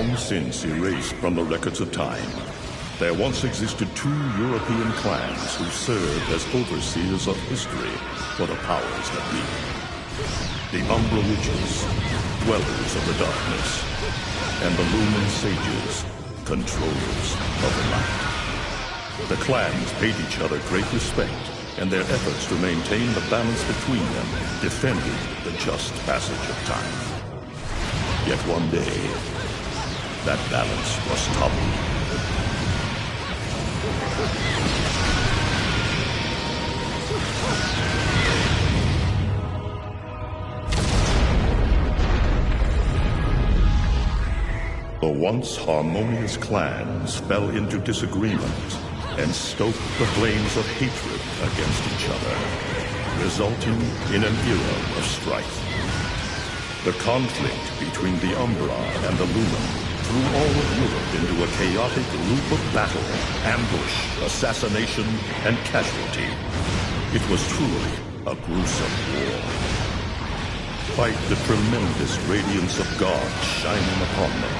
Long since erased from the records of time, there once existed two European clans who served as overseers of history for the powers that be. The Umbra Witches, dwellers of the darkness, and the Lumen Sages, controllers of the light. The clans paid each other great respect, and their efforts to maintain the balance between them defended the just passage of time. Yet one day, that balance was toppled. The once harmonious clans fell into disagreement and stoked the flames of hatred against each other, resulting in an era of strife. The conflict between the Umbra and the Lumen threw all of Europe into a chaotic loop of battle, ambush, assassination, and casualty. It was truly a gruesome war. Despite the tremendous radiance of God shining upon them,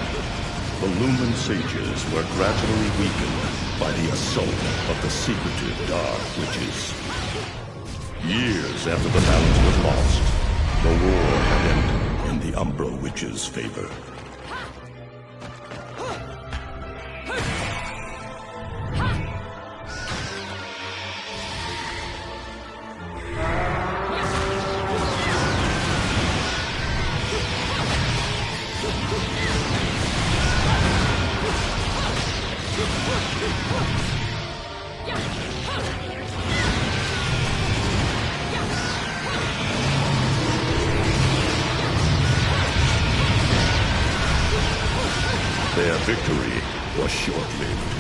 the Lumen Sages were gradually weakened by the assault of the secretive Dark Witches. Years after the balance was lost, the war had ended in the Umbra Witches' favor. Their victory was short-lived.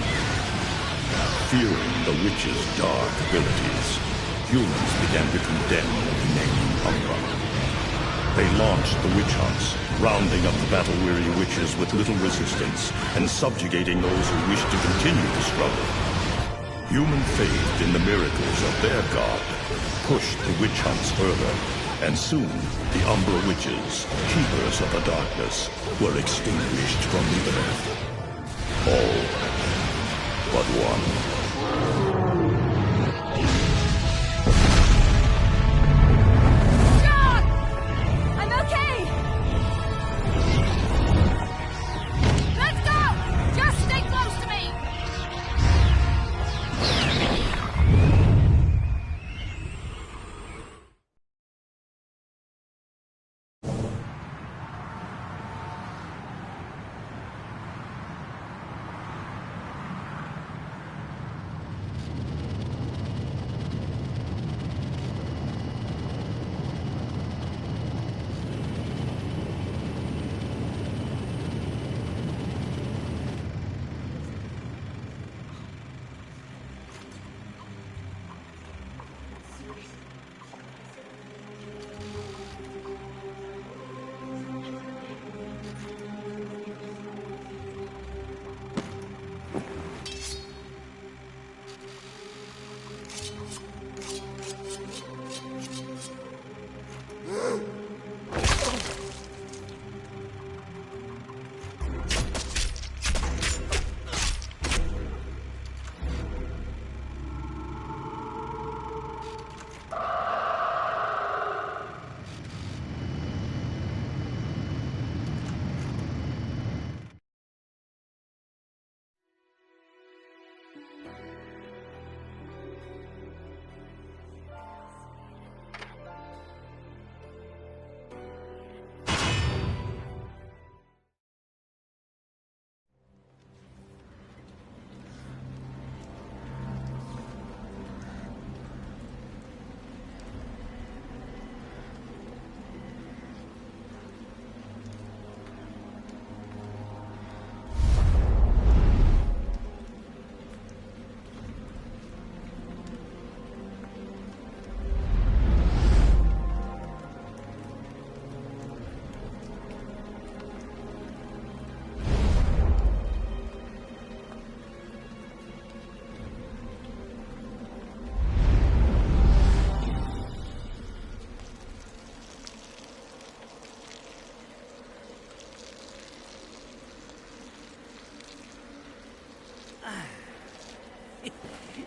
Fearing the witches' dark abilities, humans began to condemn the remaining Umbra. They launched the witch hunts, rounding up the battle-weary witches with little resistance and subjugating those who wished to continue the struggle. Human faith in the miracles of their god pushed the witch hunts further, and soon the Umbra Witches, keepers of the darkness, were extinguished from the earth. All but one.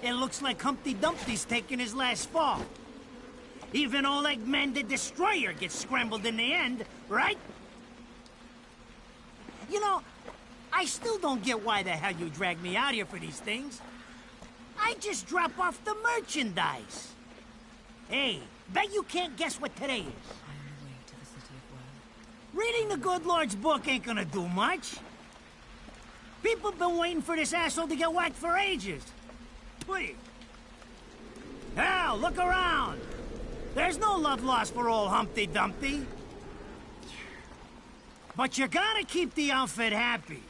It looks like Humpty Dumpty's taking his last fall. Even old Eggman the Destroyer gets scrambled in the end, right? You know, I still don't get why the hell you dragged me out here for these things. I just drop off the merchandise. Hey, bet you can't guess what today is. I am on the way to the city of Worm. Reading the good Lord's book ain't gonna do much. People been waiting for this asshole to get whacked for ages. Please. Hell, look around. There's no love lost for old Humpty Dumpty. But you gotta keep the outfit happy.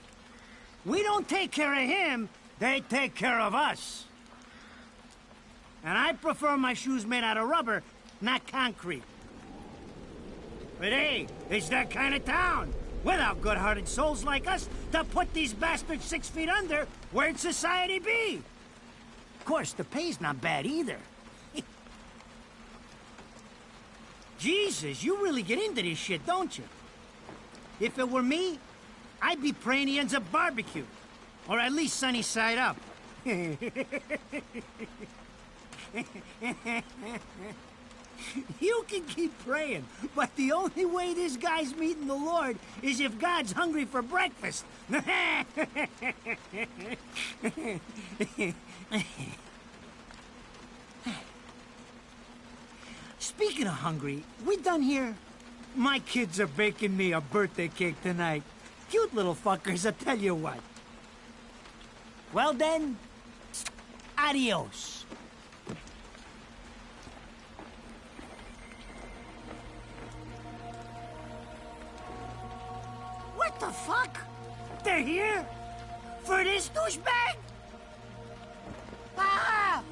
We don't take care of him, they take care of us. And I prefer my shoes made out of rubber, not concrete. But hey, it's that kind of town. Without good-hearted souls like us to put these bastards 6 feet under, where'd society be? Of course, the pay's not bad either. Jesus, you really get into this shit, don't you? If it were me, I'd be praying he ends up barbecue. Or at least sunny side up. You can keep praying, but the only way this guy's meeting the Lord is if God's hungry for breakfast. Speaking of hungry, we done here? My kids are baking me a birthday cake tonight. Cute little fuckers, I tell you what. Well then, adios. What the fuck? They're here? For this douchebag? Ah!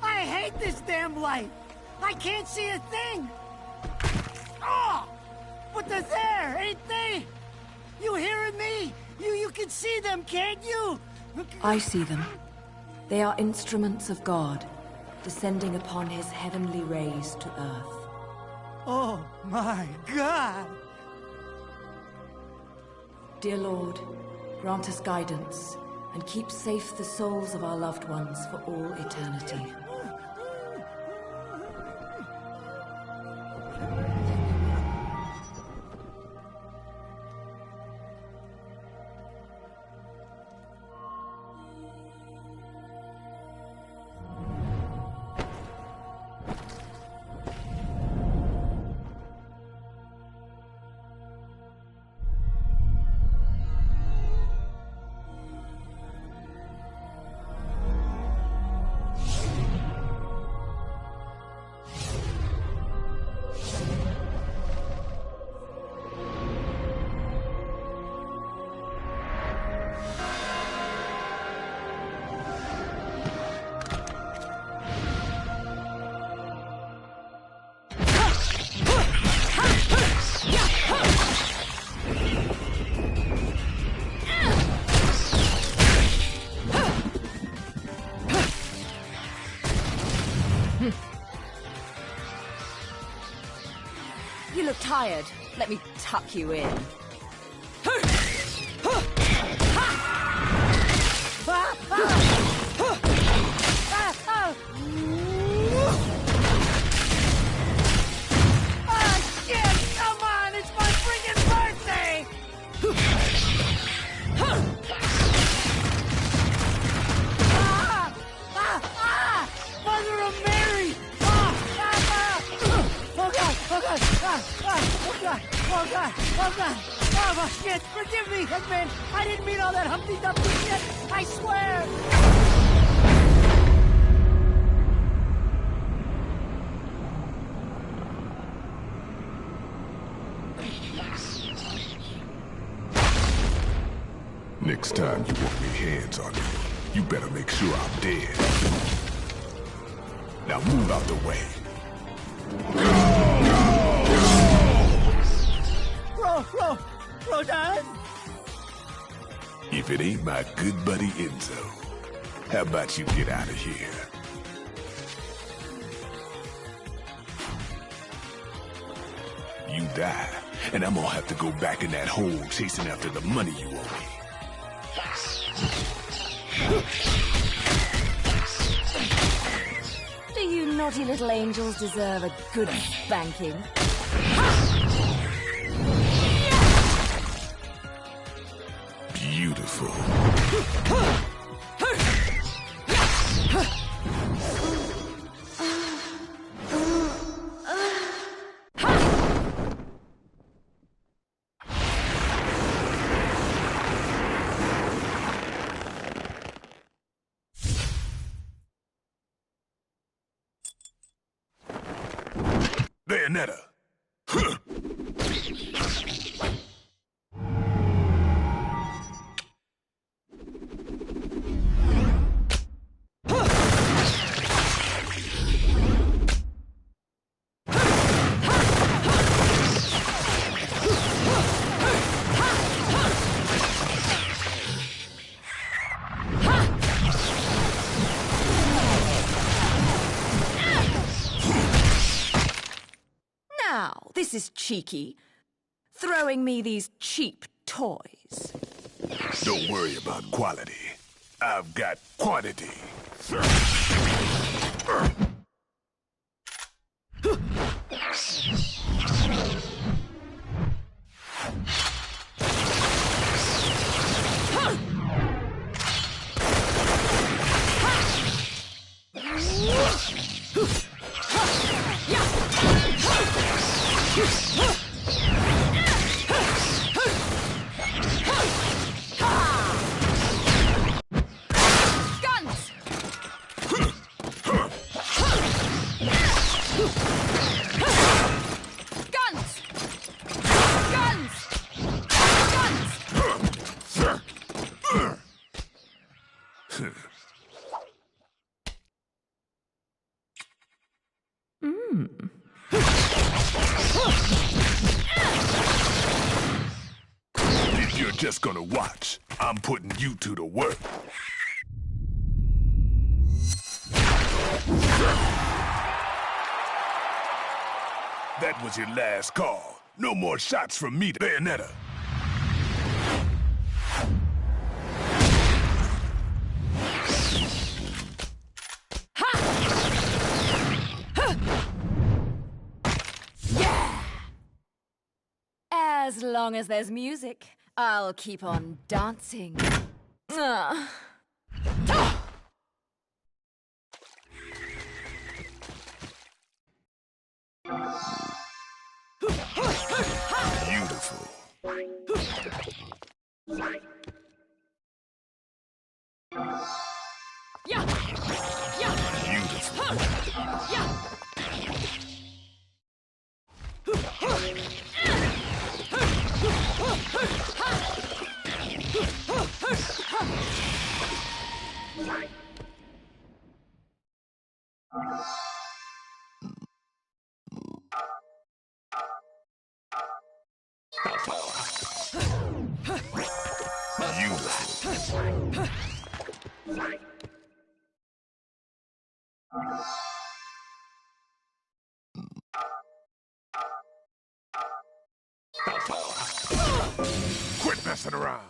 I hate this damn light. I can't see a thing. Oh! But they're there, ain't they? You hearing me? You can see them, can't you? I see them. They are instruments of God, descending upon his heavenly rays to earth. Oh my God! Dear Lord, grant us guidance, and keep safe the souls of our loved ones for all eternity. You look tired. Let me tuck you in. Shit! Come on! It's my friggin' birthday! Mother of Mary! Oh God! Oh God! Oh God! Oh God! Oh God! Oh shit! Forgive me, Eggman! I didn't mean all that Humpty Dumpty shit! I swear! Next time you want me hands on me, you better make sure I'm dead. Now move out the way. Rodan? If it ain't my good buddy Enzo, how about you get out of here? You die, and I'm gonna have to go back in that hole chasing after the money you owe me. naughty little angels deserve a good spanking. Beautiful. Bayonetta. Huh. Now, this is cheeky. Throwing me these cheap toys. Don't worry about quality. I've got quantity. If you're just gonna watch, I'm putting you to the work. That was your last call. No more shots from me, Bayonetta. As long as there's music, I'll keep on dancing. Beautiful. Yeah. Yeah. Beautiful. Yeah. Beautiful. Quit messing around.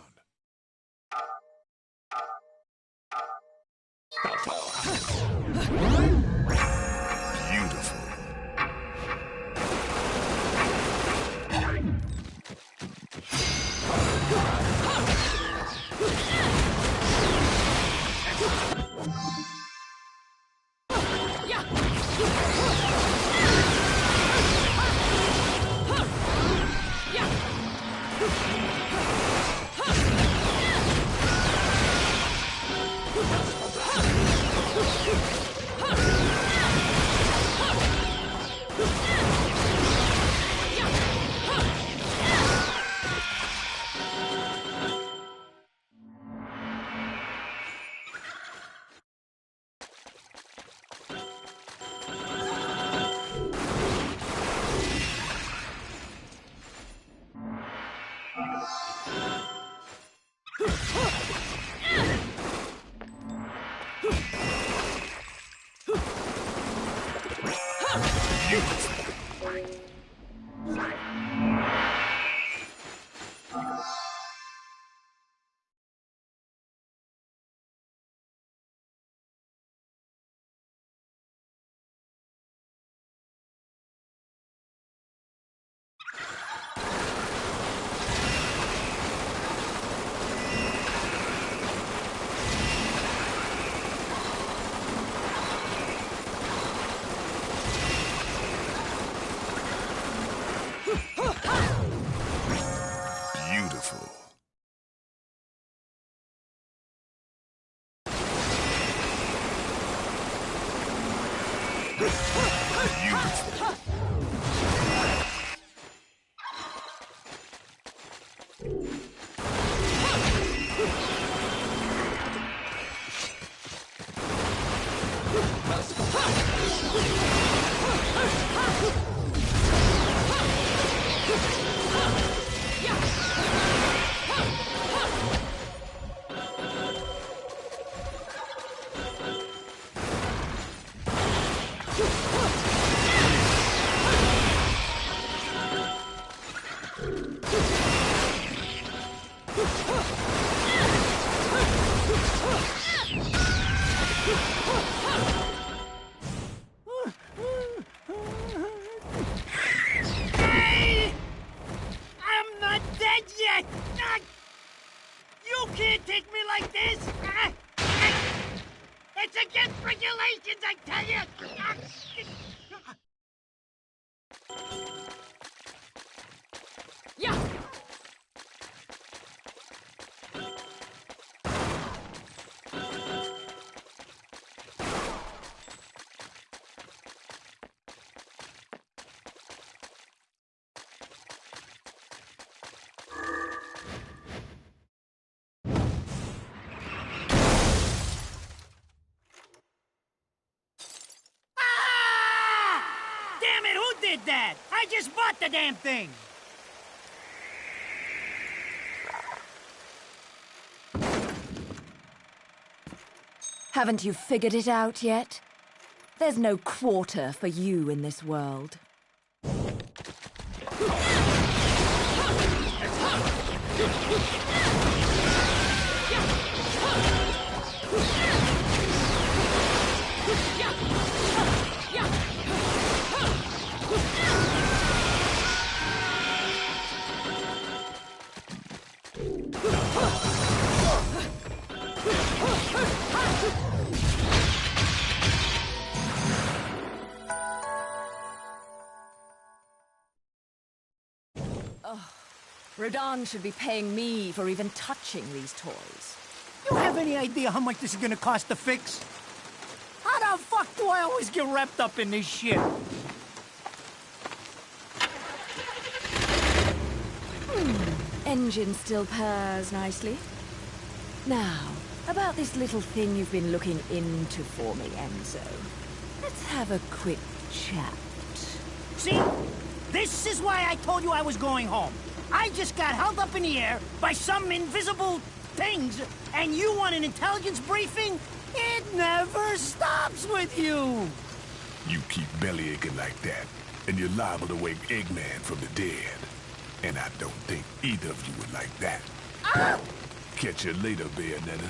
Hey! I'm not dead yet! You can't take me like this! It's against regulations, I tell you! Yeah! Damn it, who did that? I just bought the damn thing! Haven't you figured it out yet? There's no quarter for you in this world. Rodan should be paying me for even touching these toys. You have any idea how much this is gonna cost to fix? How the fuck do I always get wrapped up in this shit? Engine still purrs nicely. Now, about this little thing you've been looking into for me, Enzo. Let's have a quick chat. See? This is why I told you I was going home. I just got held up in the air by some invisible things, and you want an intelligence briefing? It never stops with you! You keep bellyaching like that, and you're liable to wake Eggman from the dead. And I don't think either of you would like that. Ah! Catch you later, Bayonetta.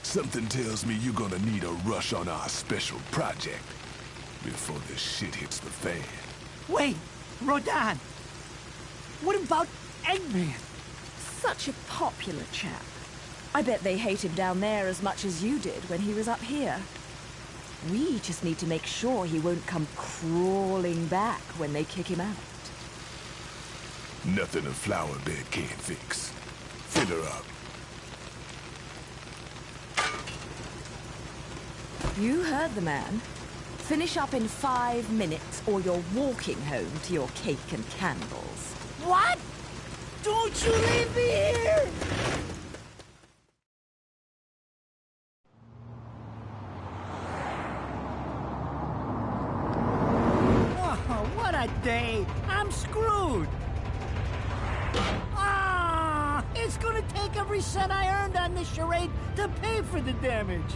Something tells me you're gonna need a rush on our special project before this shit hits the fan. Wait, Rodan. What about Eggman? Such a popular chap. I bet they hate him down there as much as you did when he was up here. We just need to make sure he won't come crawling back when they kick him out. Nothing a flower bed can't fix. Fill her up. You heard the man. Finish up in 5 minutes or you're walking home to your cake and candles. What? Don't you leave me here! Oh, what a day! I'm screwed! Ah! It's gonna take every cent I earned on this charade to pay for the damage.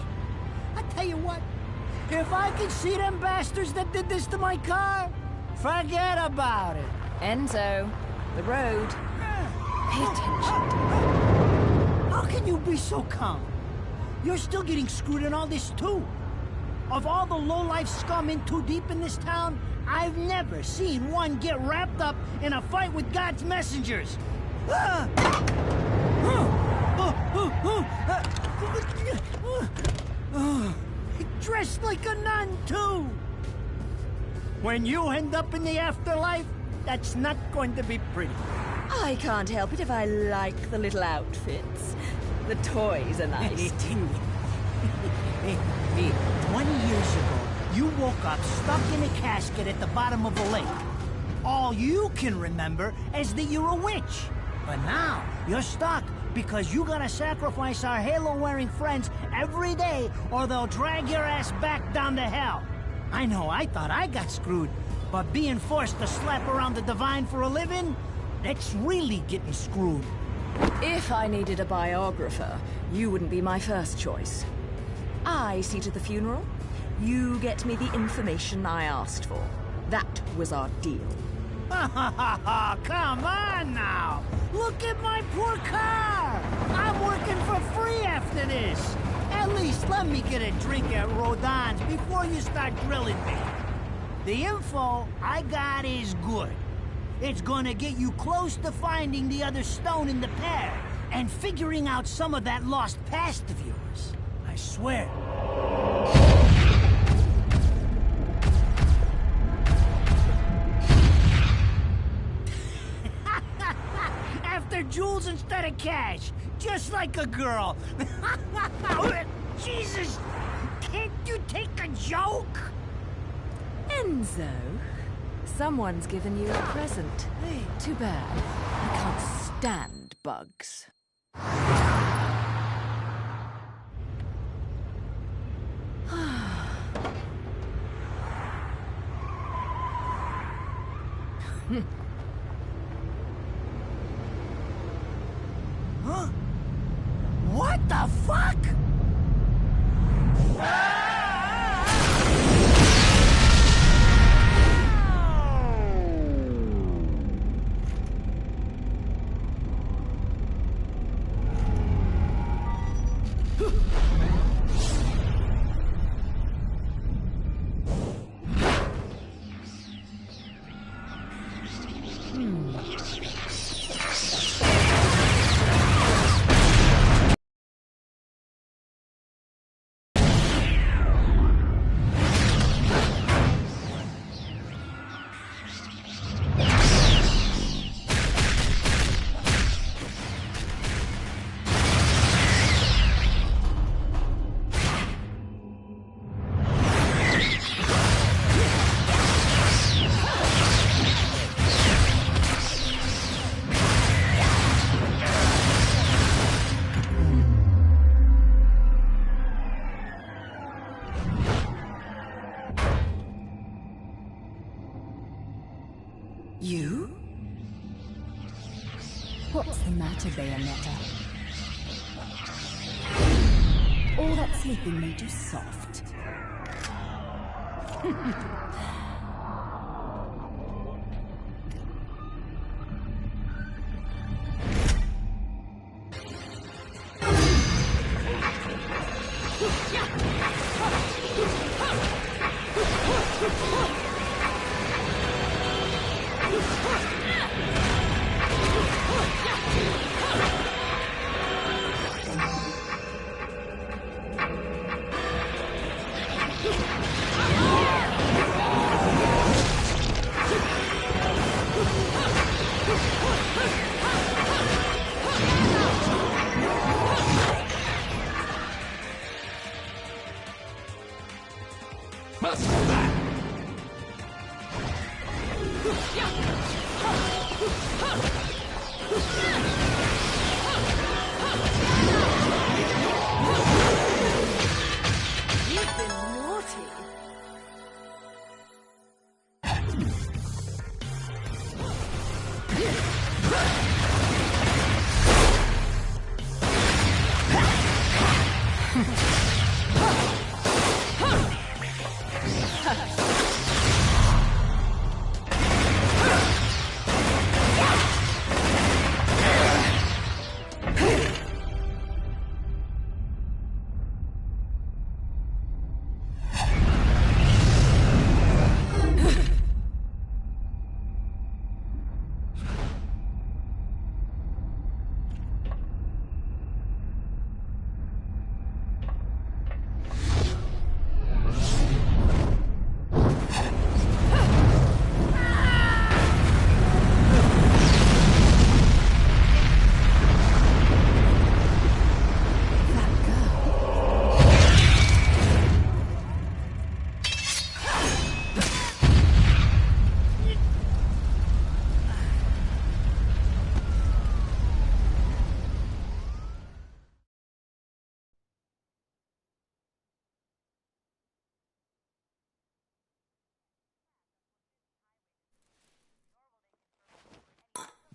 I tell you what, if I could see them bastards that did this to my car, forget about it. Enzo, the road. Pay attention. How can you be so calm? You're still getting screwed in all this too. Of all the low-life scum in too deep in this town, I've never seen one get wrapped up in a fight with God's messengers. Dressed like a nun, too. When you end up in the afterlife, that's not going to be pretty. I can't help it if I like the little outfits. The toys are nice, too. Hey, 20 years ago, you woke up stuck in a casket at the bottom of a lake. All you can remember is that you're a witch. But now, you're stuck because you gotta sacrifice our halo-wearing friends every day or they'll drag your ass back down to hell. I know, I thought I got screwed, but being forced to slap around the Divine for a living, that's really getting screwed. If I needed a biographer, you wouldn't be my first choice. I see to the funeral. You get me the information I asked for. That was our deal. Come on now! Look at my poor car! I'm working for free after this! At least let me get a drink at Rodin's before you start drilling me. The info I got is good. It's gonna get you close to finding the other stone in the pair and figuring out some of that lost past of yours. I swear. After jewels instead of cash, just like a girl. Jesus, can't you take a joke? Enzo, someone's given you a present. Too bad. I can't stand bugs. Huh? What the fuck? You? What's the matter, Bayonetta? All that sleeping made you soft.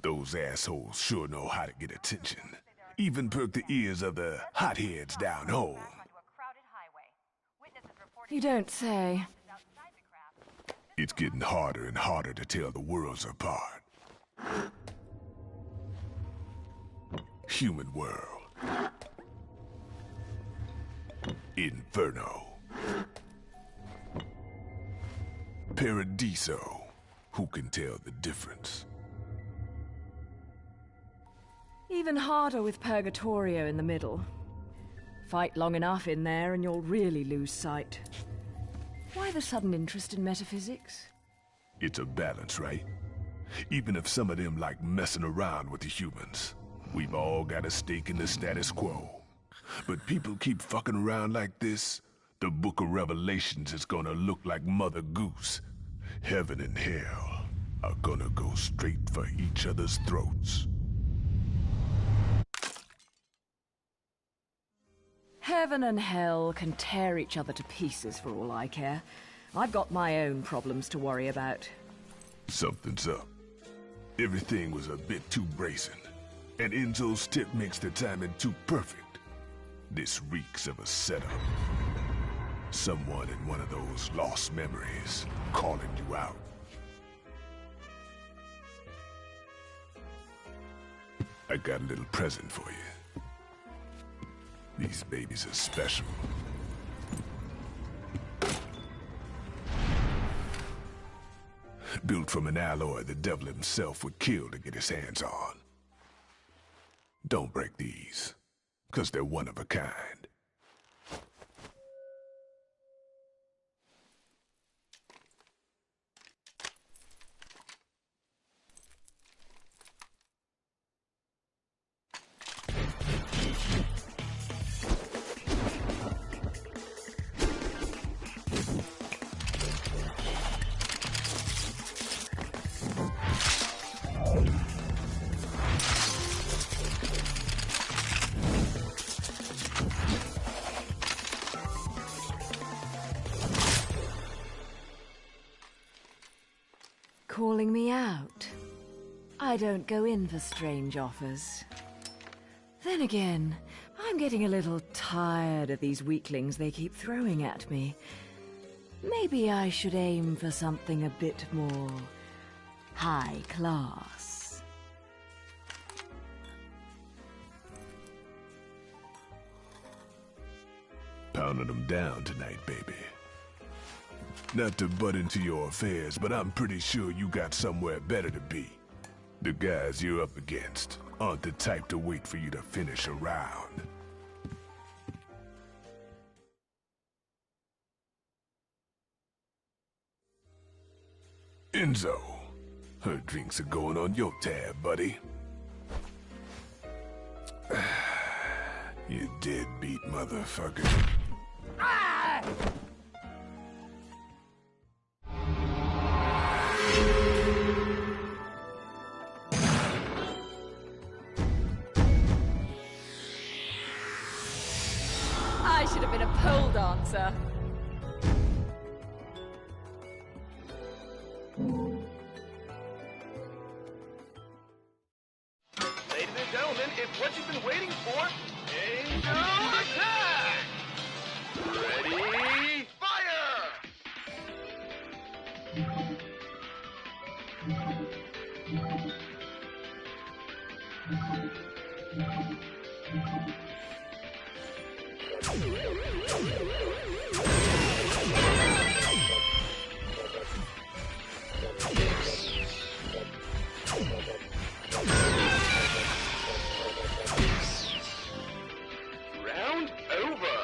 Those assholes sure know how to get attention. Even perk the ears of the hotheads down home. You don't say. It's getting harder and harder to tell the worlds apart. Human world. Inferno. Paradiso. Who can tell the difference? Even harder with Purgatorio in the middle. Fight long enough in there and you'll really lose sight. Why the sudden interest in metaphysics? It's a balance, right? Even if some of them like messing around with the humans, we've all got a stake in the status quo. But people keep fucking around like this, the Book of Revelations is gonna look like Mother Goose. Heaven and hell are gonna go straight for each other's throats. Heaven and hell can tear each other to pieces for all I care. I've got my own problems to worry about. Something's up. Everything was a bit too brazen, and Enzo's tip makes the timing too perfect. This reeks of a setup. Someone in one of those lost memories calling you out. I got a little present for you. These babies are special. Built from an alloy the devil himself would kill to get his hands on. Don't break these, 'cause they're one of a kind. Calling me out? I don't go in for strange offers. Then again, I'm getting a little tired of these weaklings they keep throwing at me. Maybe I should aim for something a bit more high class. Pounding them down tonight, baby. Not to butt into your affairs, but I'm pretty sure you got somewhere better to be. The guys you're up against aren't the type to wait for you to finish a round. Enzo, her drinks are going on your tab, buddy. You deadbeat motherfucker. Ah! I should have been a pole dancer. Ladies and gentlemen, it's what you've been waiting for. Angel attack! Ready, fire! Round over.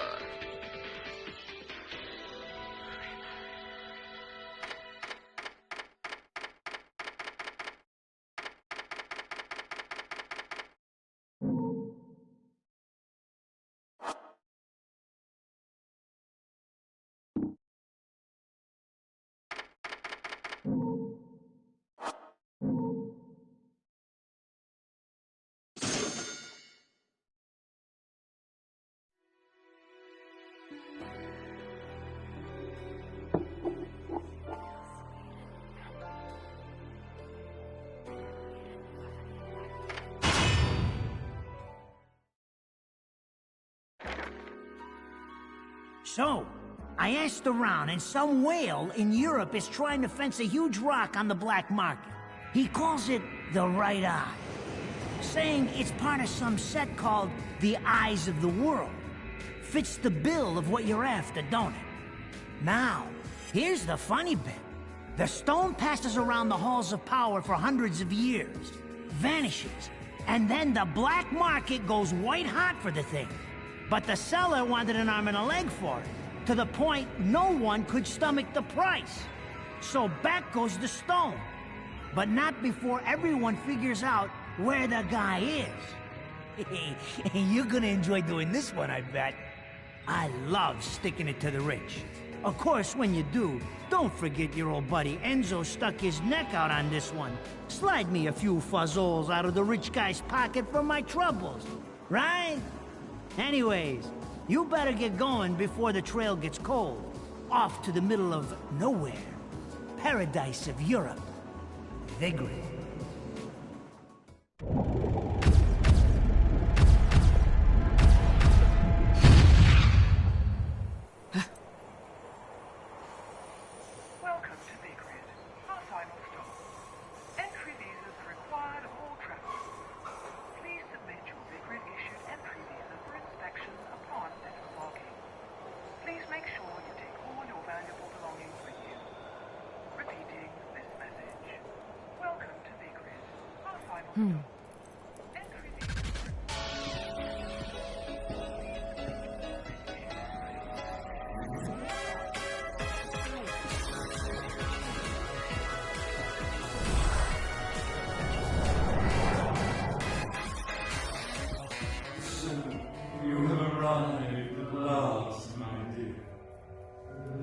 So, I asked around, and some whale in Europe is trying to fence a huge rock on the black market. He calls it the Right Eye, saying it's part of some set called the Eyes of the World. Fits the bill of what you're after, don't it? Now, here's the funny bit. The stone passes around the halls of power for hundreds of years, vanishes, and then the black market goes white hot for the thing. But the seller wanted an arm and a leg for it, to the point no one could stomach the price. So back goes the stone. But not before everyone figures out where the guy is. You're gonna enjoy doing this one, I bet. I love sticking it to the rich. Of course, when you do, don't forget your old buddy Enzo stuck his neck out on this one. Slide me a few fuzzoles out of the rich guy's pocket for my troubles, right? Anyways, you better get going before the trail gets cold. Off to the middle of nowhere. Paradise of Europe. Vigrid. Welcome to Vigrid, our final stop. Entry visas are required of all travelers. Please submit your Vigrid-issued entry visa for inspection upon disembarking. Please make sure you take all your valuable belongings with you. Repeating this message. Welcome to Vigrid, our final stop. Entry visas are You have arrived at last, my dear.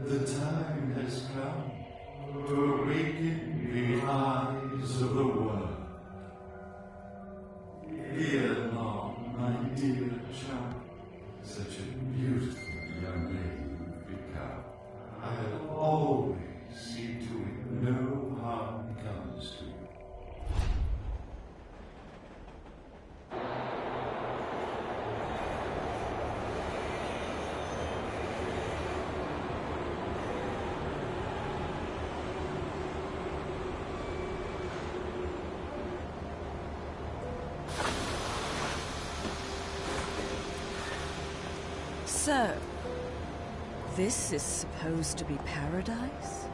The time has come to awaken the eyes of the world. Ere long, my dear child, such a beautiful young lady you've become. I'll always see to it no harm comes to you. So, this is supposed to be paradise?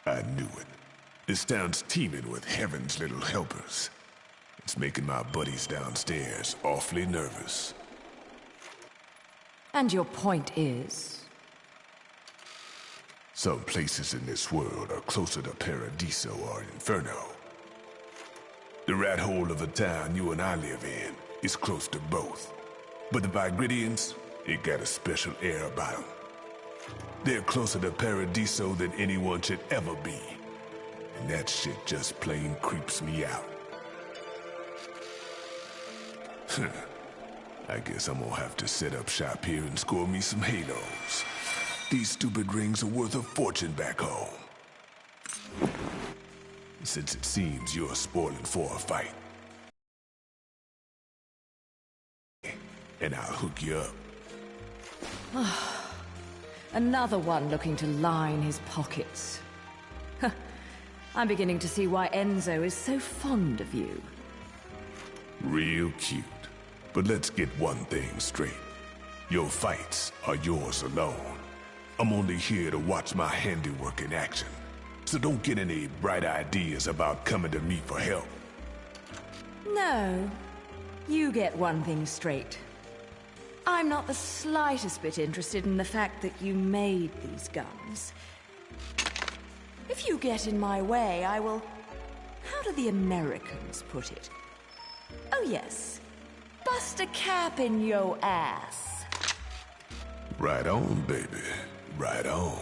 I knew it. This town's teeming with heaven's little helpers. It's making my buddies downstairs awfully nervous. And your point is? Some places in this world are closer to Paradiso or Inferno. The rat hole of the town you and I live in is close to both. But the Vigridians, it got a special air about them. They're closer to Paradiso than anyone should ever be. And that shit just plain creeps me out. I guess I'm gonna have to set up shop here and score me some halos. These stupid rings are worth a fortune back home. Since it seems you're spoiling for a fight. And I'll hook you up. Another one looking to line his pockets. I'm beginning to see why Enzo is so fond of you. Real cute. But let's get one thing straight. Your fights are yours alone. I'm only here to watch my handiwork in action. So don't get any bright ideas about coming to me for help. No. You get one thing straight. I'm not the slightest bit interested in the fact that you made these guns. If you get in my way, I will... How do the Americans put it? Oh yes. Bust a cap in yo ass. Right on, baby. Right on.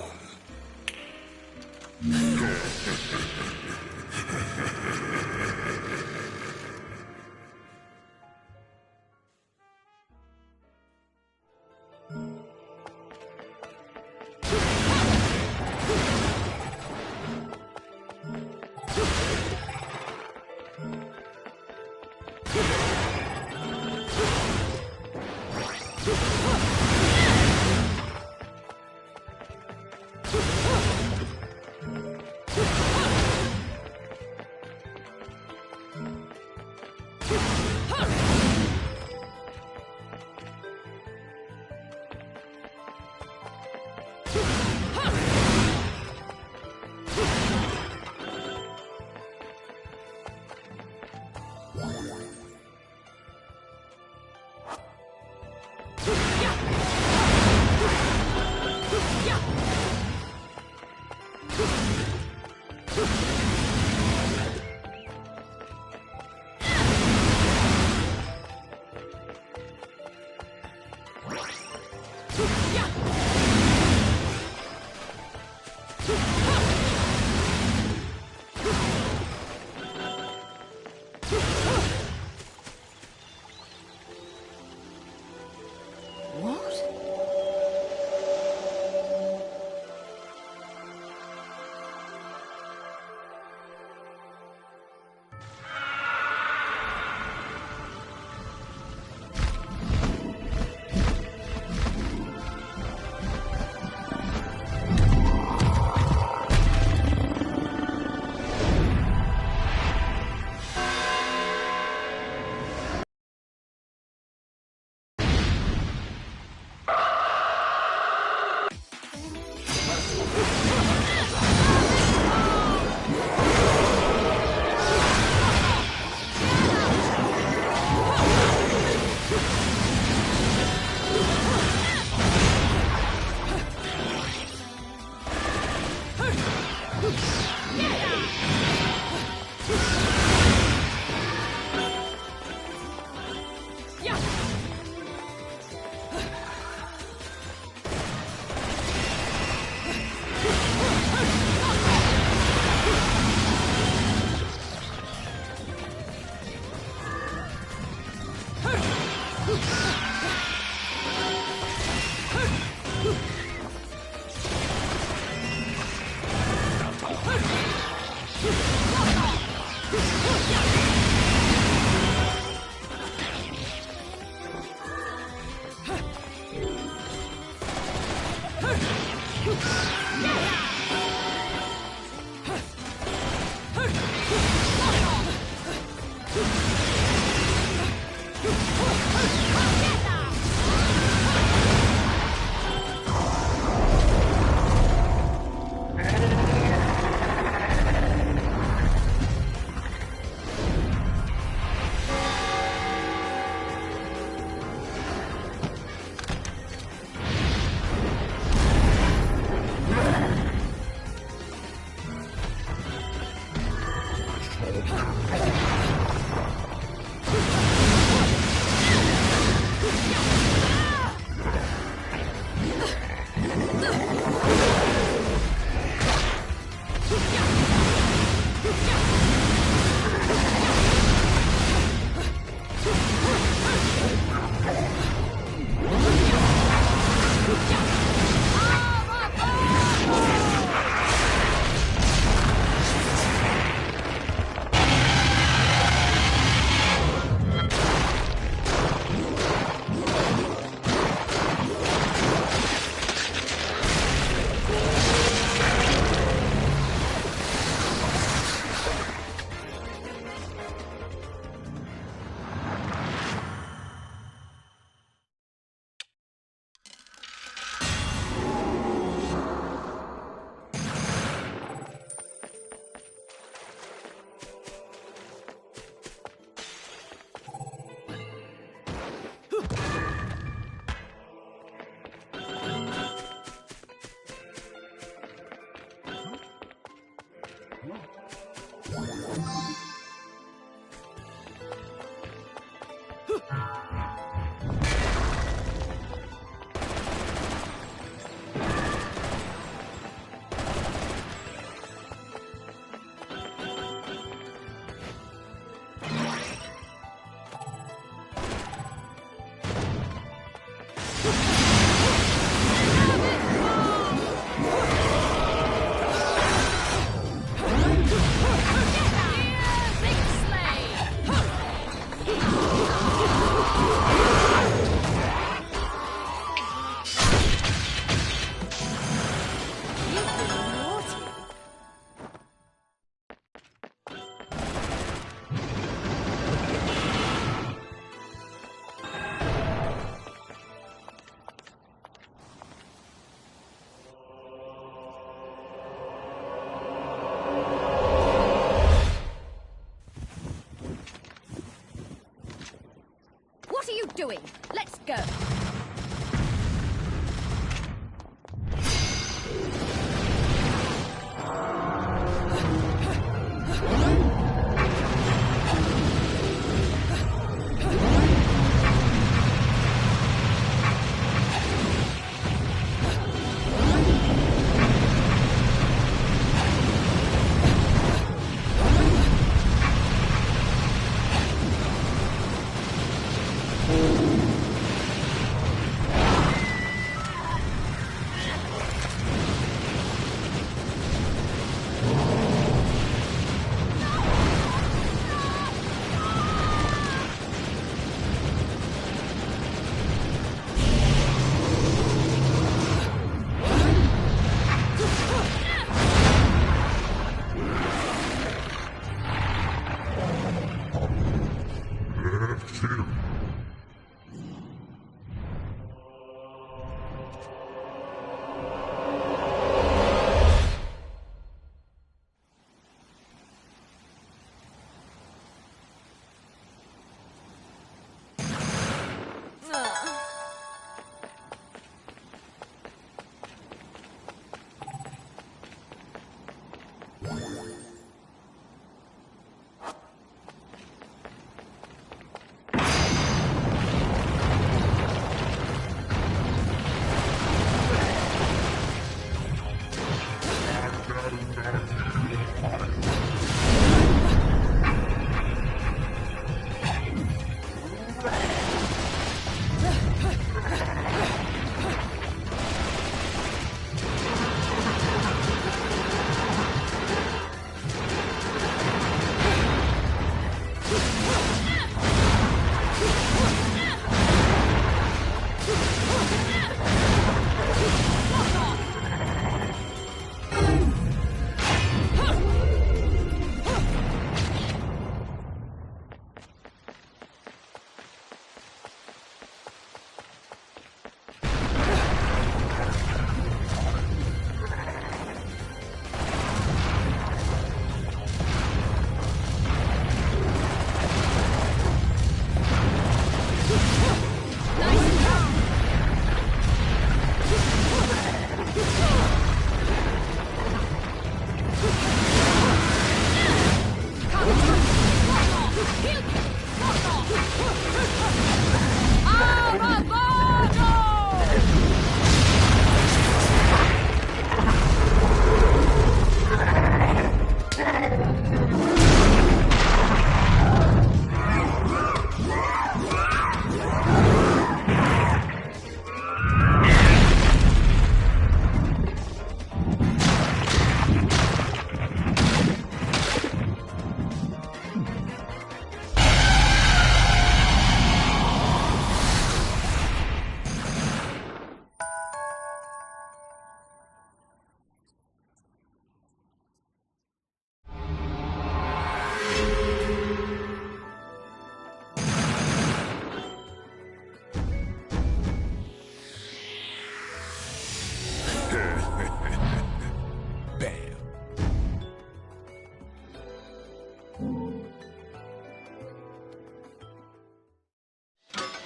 Bam.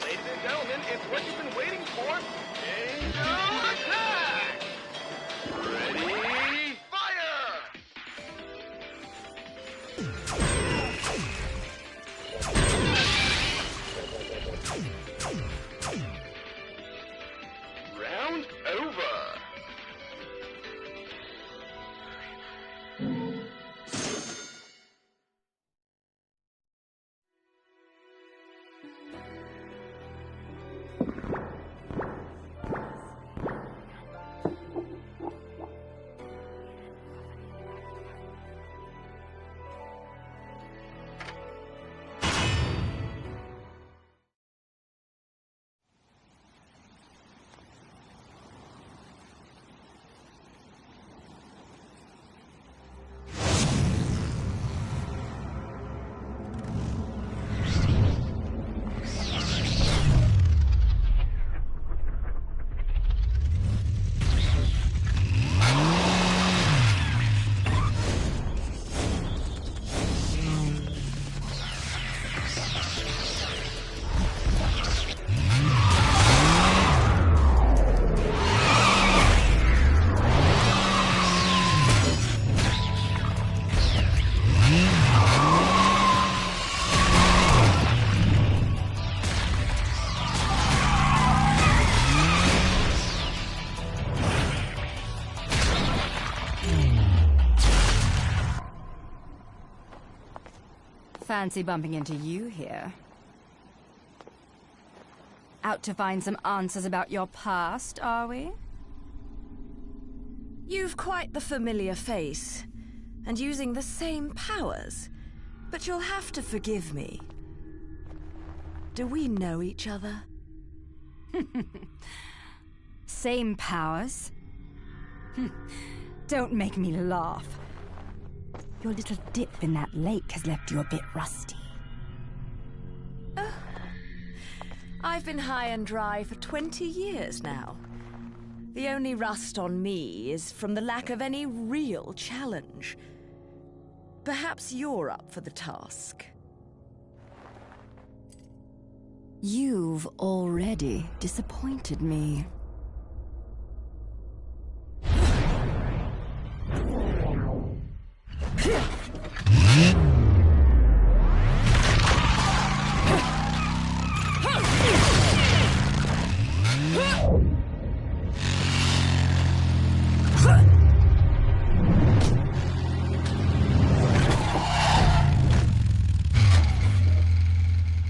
Ladies and gentlemen, it's what you've been waiting for. Angel attack! Ready, fire! Round over. Fancy bumping into you here. Out to find some answers about your past, are we? You've quite the familiar face, and using the same powers. But you'll have to forgive me. Do we know each other? Same powers? Don't make me laugh. Your little dip in that lake has left you a bit rusty. I've been high and dry for 20 years now. The only rust on me is from the lack of any real challenge. Perhaps you're up for the task. You've already disappointed me.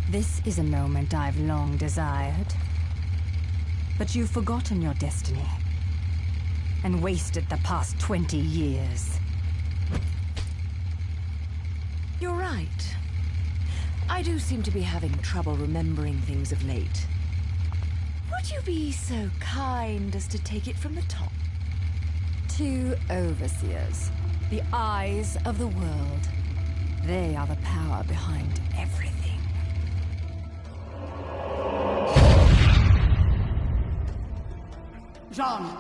This is a moment I've long desired. But you've forgotten your destiny and wasted the past 20 years. You're right. I do seem to be having trouble remembering things of late. Would you be so kind as to take it from the top? 2 overseers, the eyes of the world. They are the power behind everything. Jean,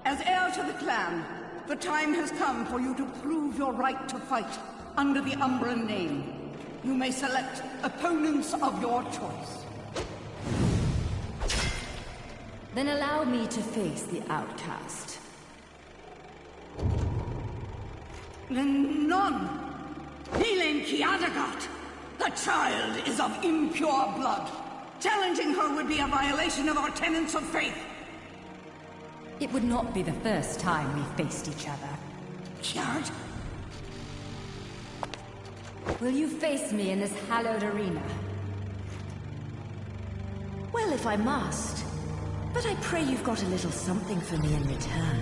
as heir to the clan, the time has come for you to prove your right to fight under the Umbran name. You may select opponents of your choice. Then allow me to face the outcast. None. Healing Kiadagat. The child is of impure blood. Challenging her would be a violation of our tenets of faith. It would not be the first time we faced each other. Kiard? Will you face me in this hallowed arena? Well, if I must. But I pray you've got a little something for me in return.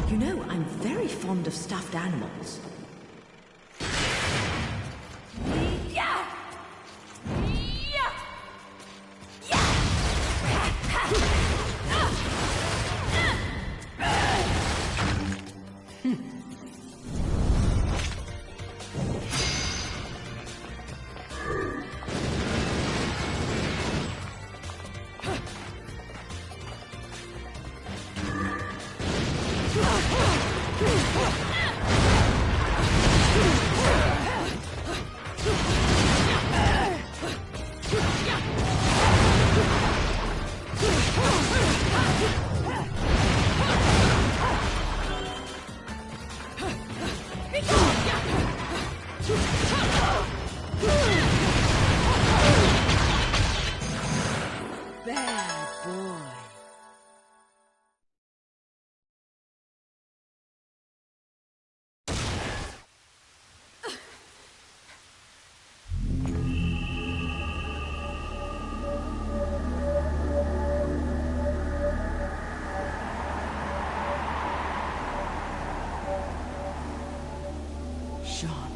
You know, I'm very fond of stuffed animals. Yeah! Bad boy. Sean.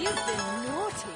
You've been naughty.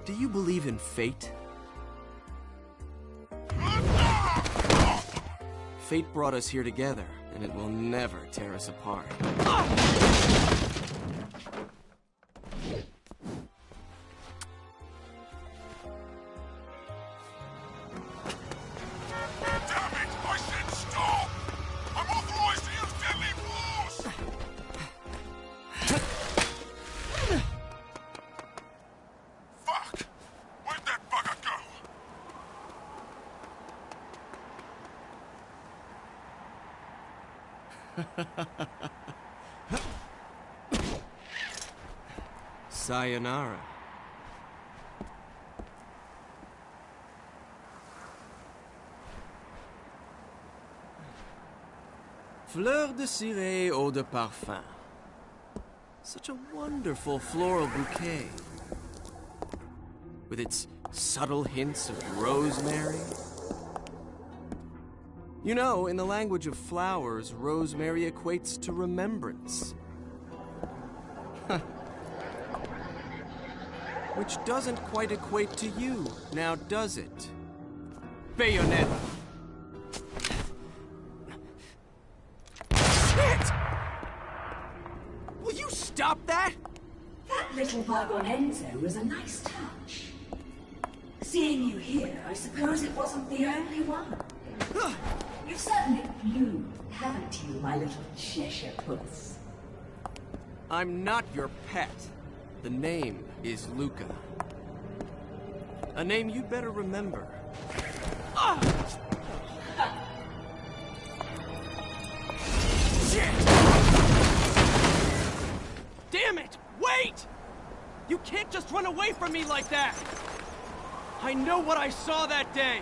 Do you believe in fate? Fate brought us here together, and it will never tear us apart. Sayonara. Fleur de ciré eau de parfum. Such a wonderful floral bouquet. With its subtle hints of rosemary. You know, in the language of flowers, rosemary equates to remembrance. Which doesn't quite equate to you, now does it? Bayonetta! Shit! Will you stop that? That little Bayonetta was a nice touch. Seeing you here, I suppose it wasn't the only one. You've certainly bloomed, haven't you, my little Cheshire puss? I'm not your pet. The name is Luca. A name you'd better remember. Ah! Shit! Damn it! Wait! You can't just run away from me like that! I know what I saw that day!